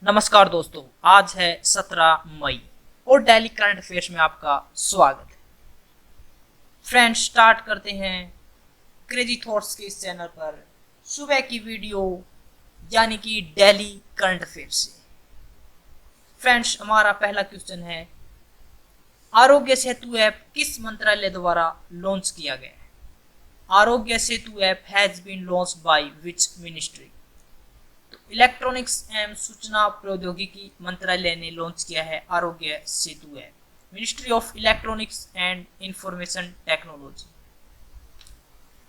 नमस्कार दोस्तों, आज है 17 मई और डेली करंट अफेयर्स में आपका स्वागत है। फ्रेंड्स, स्टार्ट करते हैं क्रेजी थॉट्स के इस चैनल पर सुबह की वीडियो यानी कि डेली करंट अफेयर्स से। फ्रेंड्स, हमारा पहला क्वेश्चन है, आरोग्य सेतु ऐप किस मंत्रालय द्वारा लॉन्च किया गया है? Aarogya Setu app has been launched by which ministry? Electronics एवं सूचना प्रौद्योगिकी मंत्रालय ने लॉन्च किया है Aarogya Setu app. Ministry of electronics and information technology.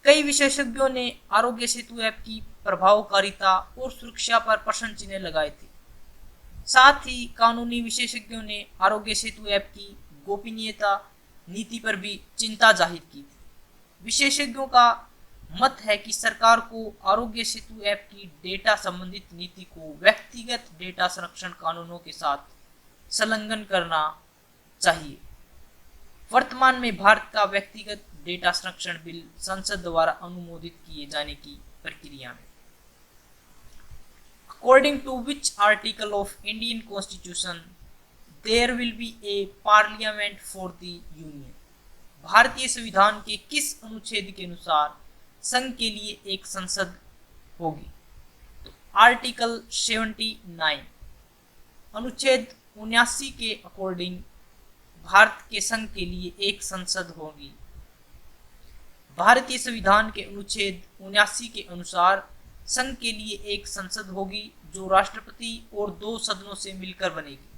कई विशेषज्ञों ने आरोग्य सेतु ऐप की प्रभावकारिता और सुरक्षा पर प्रश्न चिन्ह लगाए थे। साथ ही कानूनी विशेषज्ञों ने आरोग्य सेतु ऐप की गोपनीयता नीति पर भी चिंता जाहिर की थी। विशेषज्ञों का मत है कि सरकार को आरोग्य सेतु ऐप की डेटा संबंधित नीति को व्यक्तिगत डेटा संरक्षण कानूनों के साथ संलग्न करना चाहिए। वर्तमान में भारत का व्यक्तिगत डेटा संरक्षण बिल संसद द्वारा अनुमोदित किए जाने की प्रक्रिया में। According to which article of Indian constitution there will be a parliament for the union? भारतीय संविधान के किस अनुच्छेद के अनुसार संघ के लिए एक संसद होगी? तो आर्टिकल 79 अनुच्छेद 79 के अकॉर्डिंग भारत के संघ के लिए एक संसद होगी। भारतीय संविधान के अनुच्छेद 79 के अनुसार संघ के लिए एक संसद होगी जो राष्ट्रपति और 2 सदनों से मिलकर बनेगी।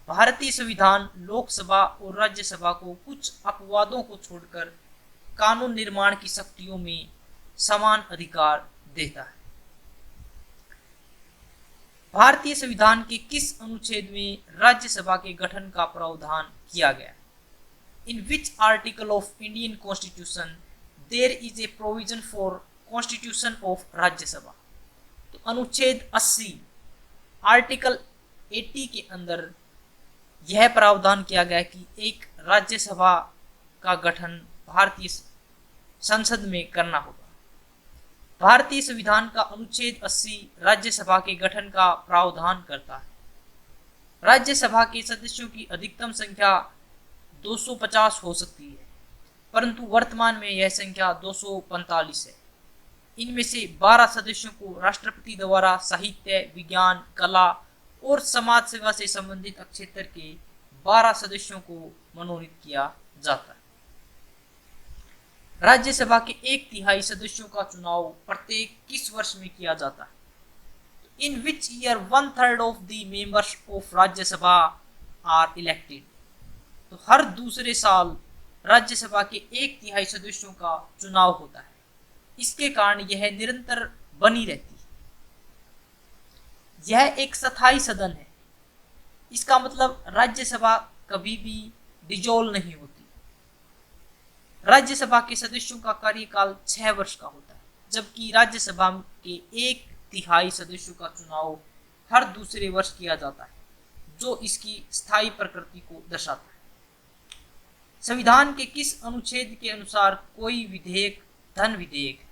भारतीय संविधान लोकसभा और राज्यसभा को कुछ अपवादों को छोड़कर कानून निर्माण की शक्तियों में समान अधिकार देता है। भारतीय संविधान के किस अनुच्छेद में राज्यसभा के गठन का प्रावधान किया गया? In which article of Indian constitution there is a provision for constitution of Rajya Sabha? तो अनुच्छेद 80 आर्टिकल 80 के अंदर यह प्रावधान किया गया कि एक राज्यसभा का गठन भारतीय संसद में करना होगा। भारतीय संविधान का अनुच्छेद 80 राज्यसभा के गठन का प्रावधान करता है। राज्यसभा के सदस्यों की अधिकतम संख्या 250 हो सकती है, परंतु वर्तमान में यह संख्या 245 है। इनमें से 12 सदस्यों को राष्ट्रपति द्वारा साहित्य, विज्ञान, कला और समाज सेवा से संबंधित क्षेत्र के 12 सदस्यों को मनोनीत किया जाता है। राज्यसभा के 1/3 सदस्यों का चुनाव प्रत्येक किस वर्ष में किया जाता है? In which year 1/3 of the members of Rajya Sabha are elected? तो हर दूसरे साल राज्यसभा के 1/3 सदस्यों का चुनाव होता है। इसके कारण यह निरंतर बनी रहती है। यह एक स्थायी सदन है। इसका मतलब राज्यसभा कभी भी डिजोल्व नहीं होती। राज्यसभा के सदस्यों का कार्यकाल 6 वर्ष का होता है, जबकि राज्यसभा के 1/3 सदस्यों का चुनाव हर दूसरे वर्ष किया जाता है, जो इसकी स्थायी प्रकृति को दर्शाता है। संविधान के किस अनुच्छेद के अनुसार कोई विधेयक धन विधेयक है?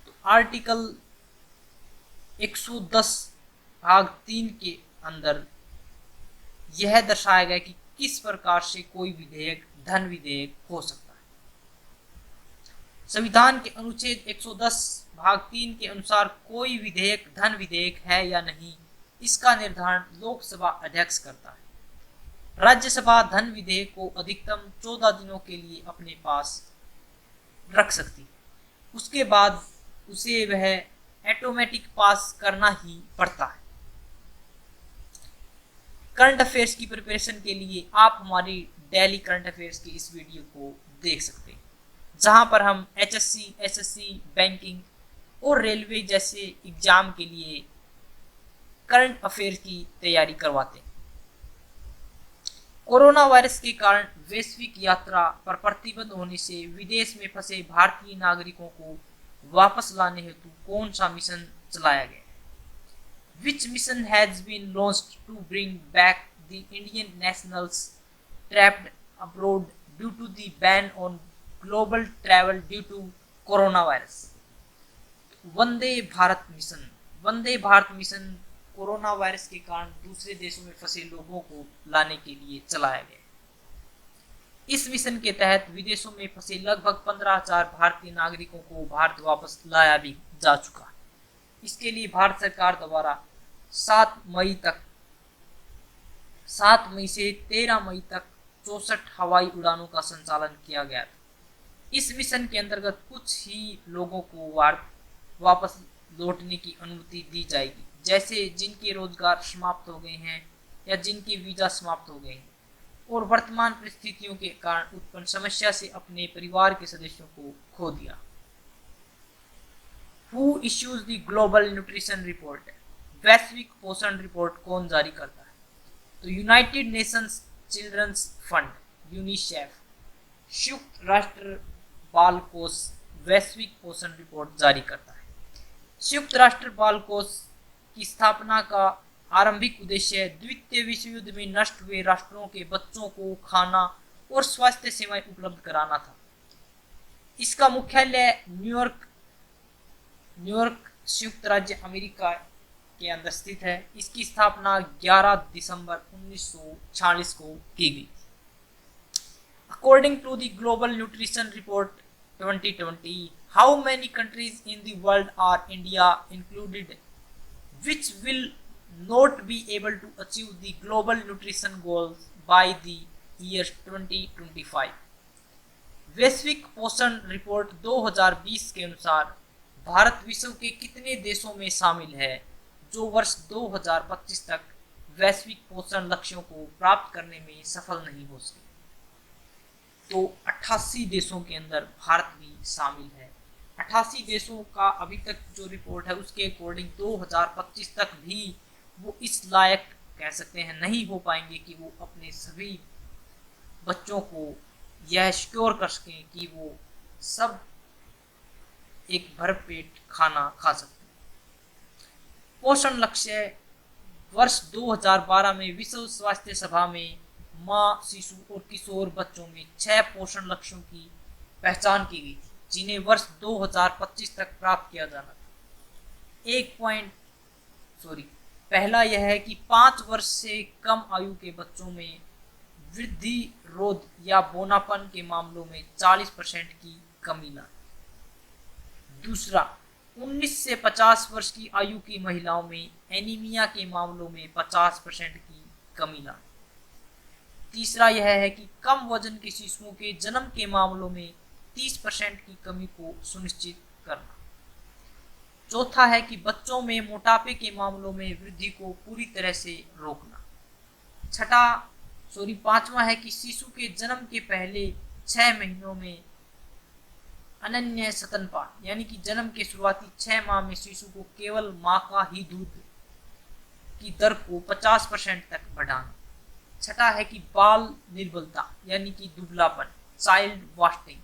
तो आर्टिकल 110 भाग 3 के अंदर यह दर्शाया गया कि किस प्रकार से कोई विधेयक धन विधेयक हो सकता है। संविधान के अनुच्छेद 110 भाग 3 के अनुसार कोई विधेयक धन विधेयक है या नहीं, इसका निर्धारण लोकसभा अध्यक्ष करता है। राज्यसभा धन विधेयक को अधिकतम 14 दिनों के लिए अपने पास रख सकती है। उसके बाद उसे वह ऑटोमेटिक पास करना ही पड़ता है। करंट अफेयर्स की प्रिपरेशन के लिए आप हमारी डेली करंट अफेयर्स की इस वीडियो को देख सकते हैं, जहां पर हम HSC, SSC, बैंकिंग और रेलवे जैसे एग्जाम के लिए करंट अफेयर्स की तैयारी करवाते हैं। कोरोना वायरस के कारण वैश्विक यात्रा पर प्रतिबंध होने से विदेश में फंसे भारतीय नागरिकों को वापस लाने हेतु कौन सा मिशन चलाया गया? Which mission has been launched to bring back the Indian nationals trapped abroad due to the ban on global travel due to coronavirus? Vande Bharat mission corona virus के कारण दूसरे देशों में फंसे लोगों को लाने के लिए चलाया गया। इस मिशन के तहत विदेशों में फंसे लगभग 15,000 भारतीय नागरिकों को भारत वापस लाया भी जा चुका। इसके लिए भारत सरकार द्वारा 7 मई से 13 मई तक 64 हवाई उड़ानों का संचालन किया गया था। इस मिशन के अंतर्गत कुछ ही लोगों को वापस लौटने की अनुमति दी जाएगी, जैसे जिनके रोजगार समाप्त हो गए हैं या जिनके वीजा समाप्त हो गए हैं और वर्तमान परिस्थितियों के कारण उत्पन्न समस्या से अपने परिवार के सदस्यों को खो दिया। Who issues the Global Nutrition Report? वैश्विक पोषण रिपोर्ट कौन जारी करता है? तो United Nations children's fund UNICEF, संयुक्त राष्ट्र बाल कोष वैश्विक पोषण रिपोर्ट जारी करता है। संयुक्त राष्ट्र बाल कोष की स्थापना का आरंभिक उद्देश्य द्वितीय विश्व युद्ध में नष्ट हुए राष्ट्रों के बच्चों को खाना और स्वास्थ्य सेवाएं उपलब्ध कराना था। इसका मुख्यालय न्यूयॉर्क संयुक्त राज्य अमेरिका के अंदर स्थित है। इसकी स्थापना 11 दिसंबर 1946 को की गई। According to the Global Nutrition Report 2020, how many countries in the world are India included, which will not be able to achieve the global nutrition goals by the year 2025? वैश्विक पोषण रिपोर्ट 2020 के अनुसार भारत विश्व के कितने देशों में शामिल है जो वर्ष 2025 तक वैश्विक पोषण लक्ष्यों को प्राप्त करने में सफल नहीं हो सके? तो 88 देशों के अंदर भारत भी शामिल है। 88 देशों का अभी तक जो रिपोर्ट है उसके अकॉर्डिंग 2025 तक भी वो इस लायक कह सकते हैं नहीं हो पाएंगे कि वो अपने सभी बच्चों को यह श्योर कर सकें कि वो सब एक भरपेट खाना खा सकते हैं। पोषण लक्ष्य वर्ष 2012 में विश्व स्वास्थ्य सभा में माँ, शिशु और किशोर बच्चों में 6 पोषण लक्ष्यों की पहचान की गई थी, जिन्हें वर्ष 2025 तक प्राप्त किया जाना था। पहला यह है कि 5 वर्ष से कम आयु के बच्चों में वृद्धि रोध या बोनापन के मामलों में 40% की कमी लाए। दूसरा, 19 से 50 वर्ष की आयु की महिलाओं में एनीमिया के मामलों में 50% की कमी लाए। तीसरा यह है कि कम वजन के शिशुओं के जन्म के मामलों में 30% की कमी को सुनिश्चित करना। चौथा है कि बच्चों में मोटापे के मामलों में वृद्धि को पूरी तरह से रोकना। पांचवा है कि शिशु के जन्म के पहले 6 महीनों में अनन्य स्तनपान यानी कि जन्म के शुरुआती 6 माह में शिशु को केवल मां का ही दूध की दर को 50% तक बढ़ाना। छठा है कि बाल निर्बलता यानी कि दुबलापन चाइल्ड वास्टिंग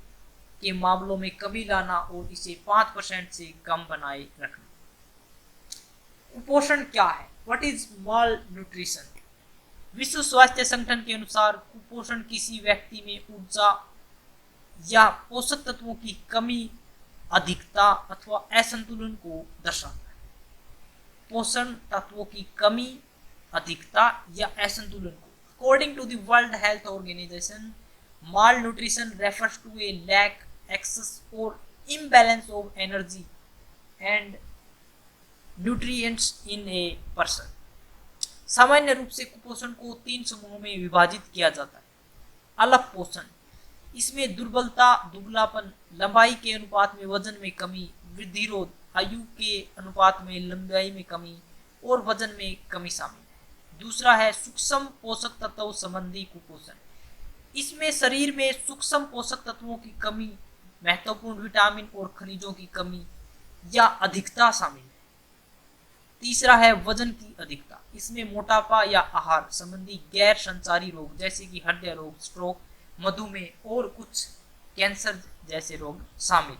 के मामलों में कमी लाना और इसे 5% से कम बनाए रखना। कुपोषण क्या है? What is mall nutrition? विश्व स्वास्थ्य संगठन के अनुसार कुपोषण किसी व्यक्ति में ऊर्जा या पोषक तत्वों की कमी, अधिकता अथवा असंतुलन को दर्शाता है। पोषण तत्वों की कमी, अधिकता या असंतुलन को According to the World Health Organization, malnutrition refers to a lack, excess or imbalance of energy and nutrients in a person. सामान्य रूप से कुपोषण को 3 समूहों में विभाजित किया जाता है। अलग पोषण, इसमें दुर्बलता, दुबलापन, लंबाई के अनुपात में वजन में कमी, वृद्धिरोध, आयु के अनुपात में लंबाई में कमी और वजन में कमी शामिल है। दूसरा है सूक्ष्म पोषक तत्व संबंधी कुपोषण। इसमें शरीर में सूक्ष्म पोषक तत्वों की कमी, महत्वपूर्ण विटामिन और खनिजों की कमी या अधिकता शामिल है। तीसरा है वजन की अधिकता। इसमें मोटापा या आहार संबंधी गैर संचारी रोग जैसे कि हृदय रोग, स्ट्रोक, मधुमेह और कुछ कैंसर जैसे रोग शामिल।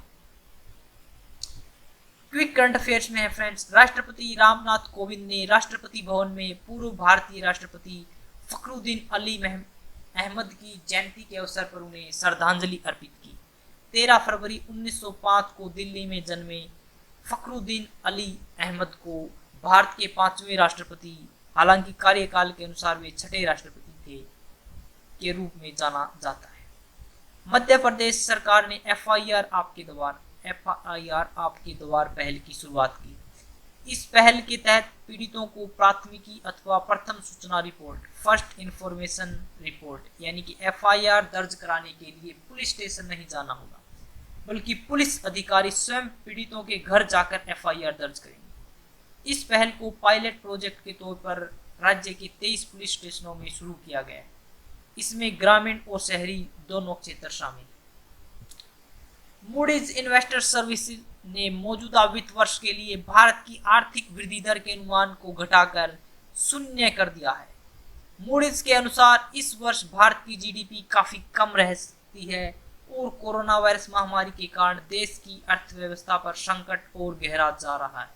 क्विक करंट अफेयर्स में है फ्रेंड्स, राष्ट्रपति रामनाथ कोविंद ने राष्ट्रपति भवन में पूर्व भारतीय राष्ट्रपति फखरुद्दीन अली अहमद की जयंती के अवसर पर उन्हें श्रद्धांजलि अर्पित की। 13 फरवरी 1905 को दिल्ली में जन्मे फखरुद्दीन अली अहमद को भारत के 5वें राष्ट्रपति, हालांकि कार्यकाल के अनुसार वे 6ठे राष्ट्रपति थे, के रूप में जाना जाता है। मध्य प्रदेश सरकार ने एफआईआर आपके द्वार पहल की शुरुआत की। इस पहल के तहत पीड़ितों को प्राथमिकी अथवा प्रथम सूचना रिपोर्ट, फर्स्ट इंफॉर्मेशन रिपोर्ट, यानी कि एफआईआर दर्ज कराने के लिए पुलिस स्टेशन नहीं जाना होगा, बल्कि पुलिस अधिकारी स्वयं पीड़ितों के घर जाकर एफआईआर दर्ज करेंगे। इस पहल को पायलट प्रोजेक्ट के तौर पर राज्य के 23 पुलिस स्टेशनों में शुरू किया गया है। इसमें ग्रामीण और शहरी दोनों क्षेत्र शामिल। मूडीज इन्वेस्टर सर्विसेज ने मौजूदा वित्त वर्ष के लिए भारत की आर्थिक वृद्धि दर के अनुमान को घटाकर 0 कर दिया है। मूडीज के अनुसार इस वर्ष भारत की जीडीपी काफी कम रह सकती है और कोरोना वायरस महामारी के कारण देश की अर्थव्यवस्था पर संकट और गहरा जा रहा है।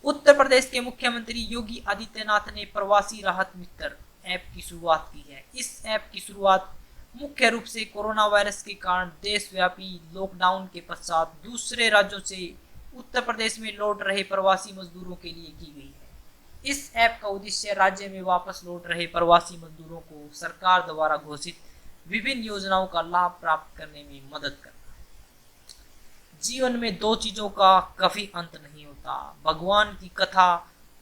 उत्तर प्रदेश के मुख्यमंत्री योगी आदित्यनाथ ने प्रवासी राहत मित्र ऐप की शुरुआत की है। इस ऐप की शुरुआत मुख्य रूप से कोरोना वायरस के कारण देशव्यापी लॉकडाउन के पश्चात दूसरे राज्यों से उत्तर प्रदेश में लौट रहे प्रवासी मजदूरों के लिए की गई है। इस ऐप का उद्देश्य राज्य में वापस लौट रहे प्रवासी मजदूरों को सरकार द्वारा घोषित विभिन्न योजनाओं का लाभ प्राप्त करने में मदद करना है। जीवन में दो चीजों का कभी अंत नहीं होता, भगवान की कथा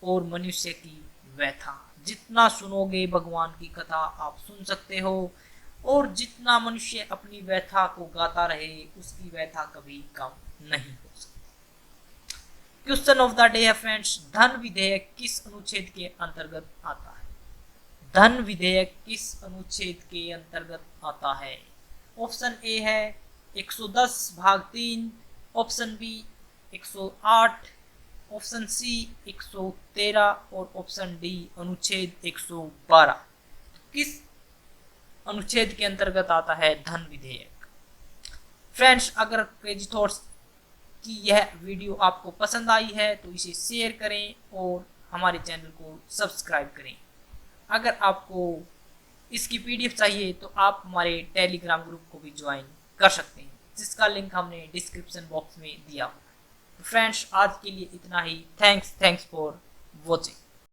और मनुष्य की व्यथा। जितना सुनोगे भगवान की कथा आप सुन सकते हो, और जितना मनुष्य अपनी व्यथा को गाता रहे उसकी व्यथा कभी कम नहीं हो सकती। क्वेश्चन ऑफ द डे है फ्रेंड्स, धन विधेयक किस अनुच्छेद के अंतर्गत आता है? धन विधेयक किस अनुच्छेद के अंतर्गत आता है? ऑप्शन ए है 110 भाग 3, ऑप्शन बी 108, ऑप्शन सी 113 और ऑप्शन डी अनुच्छेद 112। किस अनुच्छेद के अंतर्गत आता है धन विधेयक? फ्रेंड्स, अगर क्रेजी थॉट्स की यह वीडियो आपको पसंद आई है तो इसे शेयर करें और हमारे चैनल को सब्सक्राइब करें। अगर आपको इसकी पीडीएफ चाहिए तो आप हमारे टेलीग्राम ग्रुप को भी ज्वाइन कर सकते हैं, जिसका लिंक हमने डिस्क्रिप्शन बॉक्स में दिया हुआ है। तो फ्रेंड्स, आज के लिए इतना ही। Thanks for watching.